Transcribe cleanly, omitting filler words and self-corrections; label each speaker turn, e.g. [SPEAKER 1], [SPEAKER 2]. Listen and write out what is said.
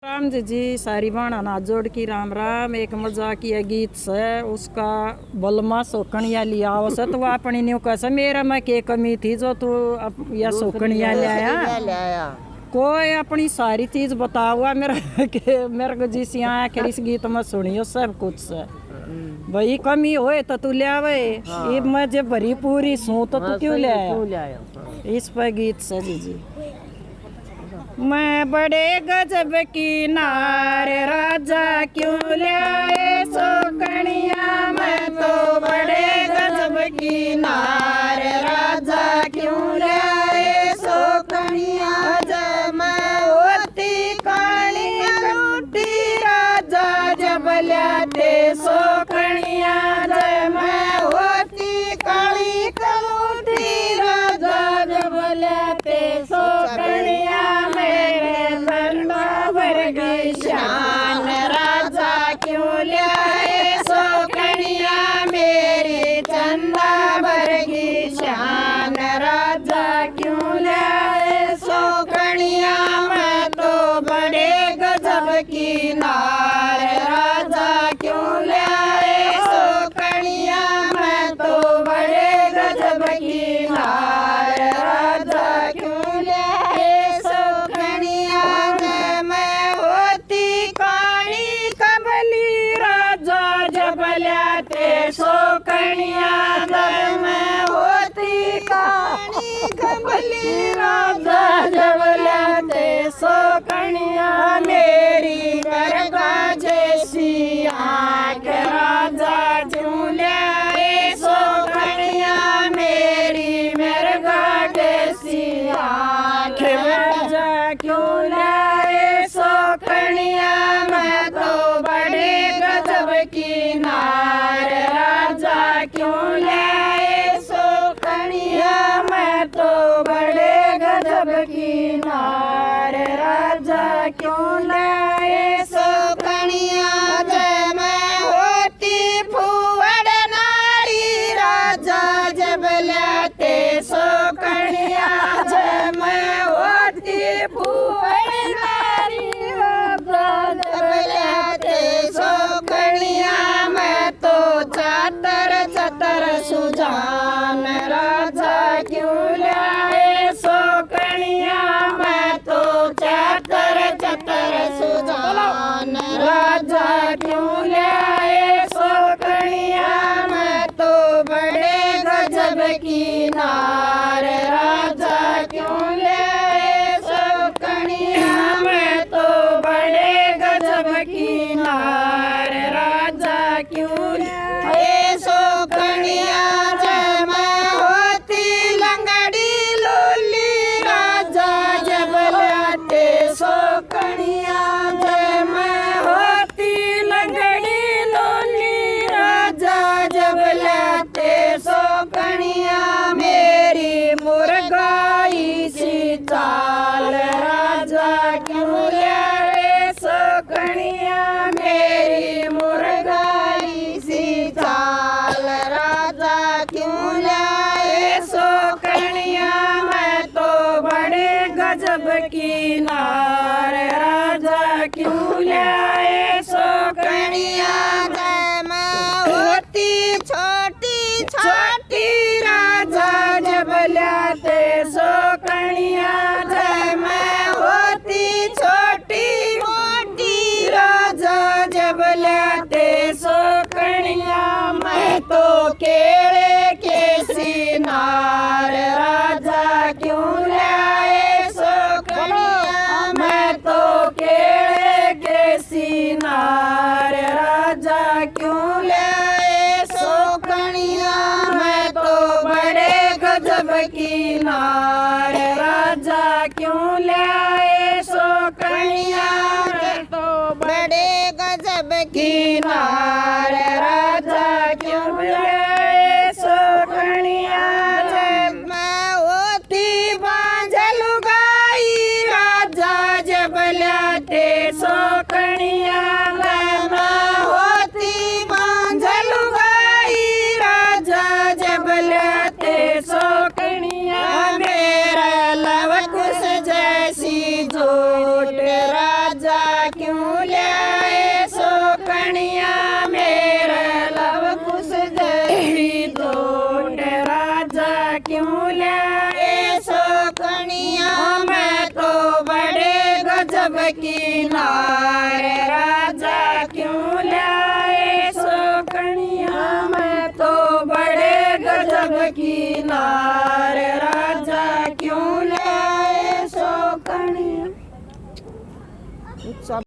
[SPEAKER 1] राम जी सारी बाणा ना जोड़ की राम राम। एक मजाकिया गीत से उसका बलमा सोकनिया लिया आवश्यक तो वो अपनी न्यू कैसे मेरा में के कमी थी जो तू या सोकनिया ले आया कोई अपनी सारी चीज बता हुआ मेरे को जिस यहाँ आखिर इस गीत में सुनियो सब कुछ से भाई कमी होए तो तू ले आवे। ये मैं जब भरी पूरी सू तो तू क्यों ले आया इस पर गीत से जी। मैं बड़े गजब की नार राजा क्यों ले आए सोकनिया। मैं तो बड़े गजब की नार राजा क्यों ले आए सोकनिया। जब मैं होती काली लूटी राजा जब लाते सोकनिया। जब मैं होती काली लूटी राजा जब लाते सोकनिया। शान राजा क्यों ले आए सोकनिया मेरी चंदा भरगी शान राजा क्यों ले आए सोकनिया। मैं तो बड़े गजब की नार राजा क्यों ले आए सोकनिया। मैं तो बड़े गजब की नार राजा क्यों ले आए सोकनिया। सोकनिया मैं होती काली कमली राजा जब लाते सोकनिया। मेरी मरगा जैसी आँख राजा क्यों ले आए सोकनिया। मेरी मरगा जैसी आँख राजा क्यों ले आए सोकनिया। मैं तो बड़े गजब की नार राजा क्यों ले आए सोकनिया। मैं तो बड़े गजब की नार राजा क्यों ले आए सोकनिया। जब मैं होती फूवड़ नारी राजा जब लाते सोकनिया। जब मैं होती फूवड़ नारी राजा जब लाते सोकनिया। मैं तो चातर चतर सुजान राजा क्यों ले आए सोकनिया। मैं तो चातर चतर सुजान राजा क्यों ले आए सोकनिया। मैं तो बड़े गजब की नार राजा क्यों ले आए सोकनिया। मैं तो बड़े गजब की नार राजा क्यों ले आए सोकनिया। जब मैं होती लंगड़ी लोली राजा जब लाते सोकनिया। जब मैं होती लंगड़ी लोली राजा जब लाते सोकनिया। मेरी मुर्गाई सी चाल राजा क्यों ले आए सोकनिया। मेरी मुर्गाई सी चाल राजा क्यों ले आए सोकनिया। मैं तो बड़े गजब की नार राजा क्यों ले आए सोकनिया। जब मैं होती छोटी छोटी राजा जब लाते सोकनिया। जब मैं होती छोटी मोटी राजा जब लाते सोकनिया। मैं तो केले के नार राजा क्यों ले आए सोकनिया। मैं तो केले के नार राजा क्यों ले आए सोकनिया। मैं तो बड़े गजब की नार राजा क्यों ले आए सोकनिया। मैं तो बड़े गजब की नार राजा क्यों ले आए सोकनिया। जब मैं होती बांझल गाई राजा जब लाते सोकनिया। मैं होती बांझल गाई राजा जब लाते सोकनिया। मेरा लव कुश जैसी जोट राजा
[SPEAKER 2] क्यों लाए सोकनिया मेरे लव कुश जैसी दोट राजा क्यों लाए सोकनिया मैं तो बड़े गजब की नार राजा क्यों लाए सोकनिया मैं तो बड़े गजब की